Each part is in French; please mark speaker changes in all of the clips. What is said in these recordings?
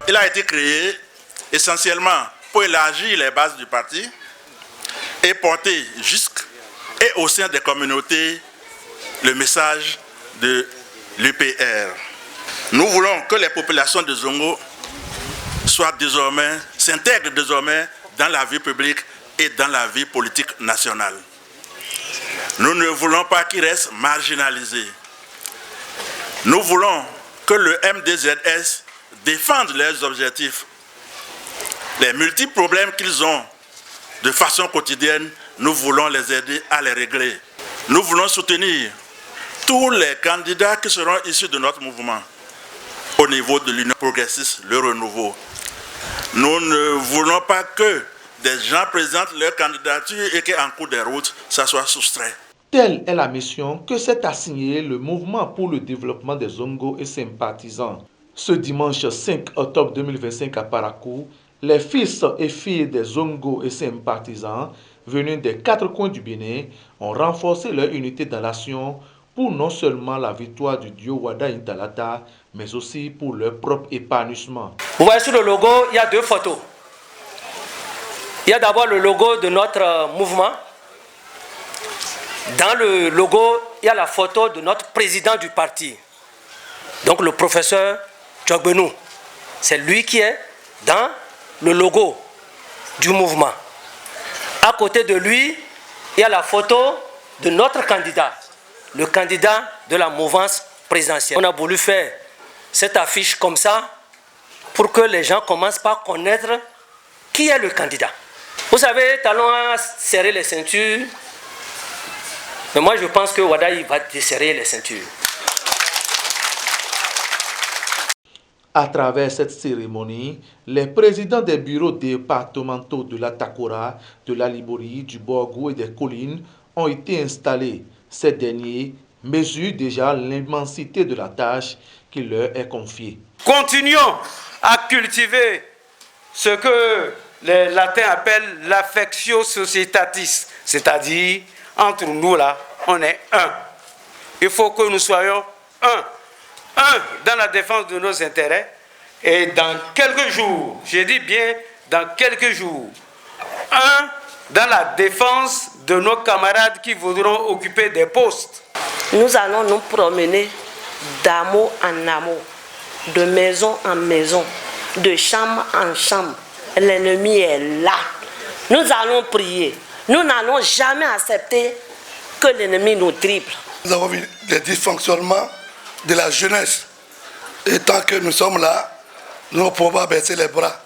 Speaker 1: Il a été créé essentiellement pour élargir les bases du parti et porter jusqu'à et au sein des communautés le message de l'UPR. Nous voulons que les populations de Zongo s'intègrent désormais dans la vie publique et dans la vie politique nationale. Nous ne voulons pas qu'ils restent marginalisés. Nous voulons que le MDZS défende leurs objectifs. Les multiples problèmes qu'ils ont de façon quotidienne, nous voulons les aider à les régler. Nous voulons soutenir tous les candidats qui seront issus de notre mouvement au niveau de l'Union progressiste, le renouveau. Nous ne voulons pas que des gens présentent leur candidature et qu'en cours de route, ça soit soustrait.
Speaker 2: Telle est la mission que s'est assignée le Mouvement pour le développement des Zongo et sympathisants. Ce dimanche 5 octobre 2025 à Parakou, les fils et filles des Zongo et sympathisants venus des 4 coins du Bénin ont renforcé leur unité dans l'action pour non seulement la victoire du dieu Wada Intalata, mais aussi pour leur propre épanouissement.
Speaker 3: Vous voyez sur le logo, il y a 2 photos. Il y a d'abord le logo de notre mouvement. Dans le logo, il y a la photo de notre président du parti. Donc le professeur Tchogbenou. C'est lui qui est dans le logo du mouvement. À côté de lui, il y a la photo de notre candidat, le candidat de la mouvance présidentielle. On a voulu faire cette affiche comme ça pour que les gens commencent par connaître qui est le candidat. Vous savez, talons à serrer les ceintures, mais moi je pense que Wada va desserrer les ceintures.
Speaker 2: À travers cette cérémonie, les présidents des bureaux départementaux de la Takora, de la Libori, du Borgou et des collines ont été installés. Ces derniers mesurent déjà l'immensité de la tâche qui leur est confiée.
Speaker 4: Continuons à cultiver ce que les latins appellent l'affectio societatis, c'est-à-dire entre nous là, on est un. Il faut que nous soyons un. Un, dans la défense de nos intérêts, et dans quelques jours, je dis bien dans quelques jours, un, dans la défense de nos camarades qui voudront occuper des postes.
Speaker 5: Nous allons nous promener d'amour en amour, de maison en maison, de chambre en chambre. L'ennemi est là. Nous allons prier. Nous n'allons jamais accepter que l'ennemi nous dribble.
Speaker 6: Nous avons vu des dysfonctionnements de la jeunesse. Et tant que nous sommes là, nous ne pouvons pas baisser les bras.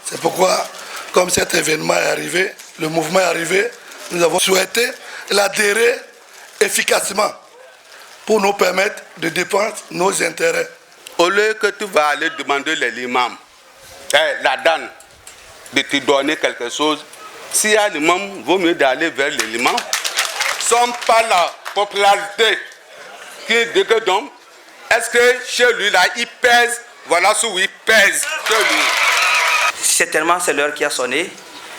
Speaker 6: C'est pourquoi, comme cet événement est arrivé, le mouvement est arrivé, nous avons souhaité l'adhérer efficacement pour nous permettre de défendre nos intérêts.
Speaker 7: Au lieu que tu vas aller demander l'imam, la dame, de te donner quelque chose, s'il y a l'imam, il vaut mieux d'aller vers l'imam. Nous ne sommes pas la popularité qui dit que donc, est-ce que chez lui, là, il pèse? Voilà ce où il pèse chez lui.
Speaker 3: Certainement, c'est l'heure qui a sonné.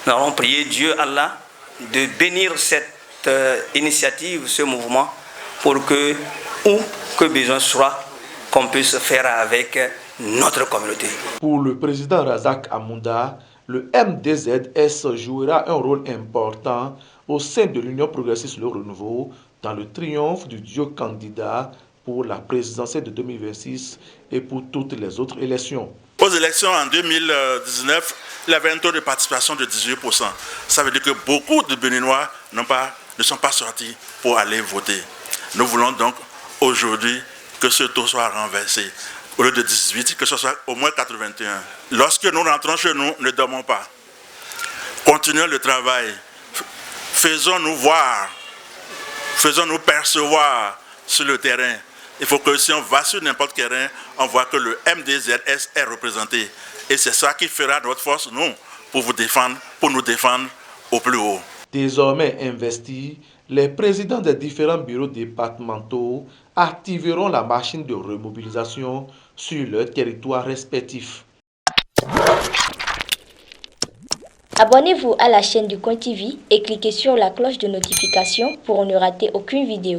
Speaker 3: Nous allons prier Dieu, Allah, de bénir cette initiative, ce mouvement, pour que, où que besoin soit, qu'on puisse faire avec notre communauté.
Speaker 2: Pour le président Razak Amounda, le MDZS jouera un rôle important au sein de l'Union progressiste Le Renouveau dans le triomphe du dieu candidat pour la présidentielle de 2026 et pour toutes les autres élections.
Speaker 1: Aux élections en 2019, il y avait un taux de participation de 18%. Ça veut dire que beaucoup de Béninois ne sont pas sortis pour aller voter. Nous voulons donc aujourd'hui que ce taux soit renversé. Au lieu de 18, que ce soit au moins 81. Lorsque nous rentrons chez nous, ne dormons pas. Continuons le travail. Faisons-nous voir, faisons-nous percevoir sur le terrain. Il faut que si on va sur n'importe quel terrain, on voit que le MDZS est représenté. Et c'est ça qui fera notre force, nous, pour nous défendre au plus haut.
Speaker 2: Désormais investis, les présidents des différents bureaux départementaux activeront la machine de remobilisation sur leurs territoires respectifs.
Speaker 8: Abonnez-vous à la chaîne du Coin TV et cliquez sur la cloche de notification pour ne rater aucune vidéo.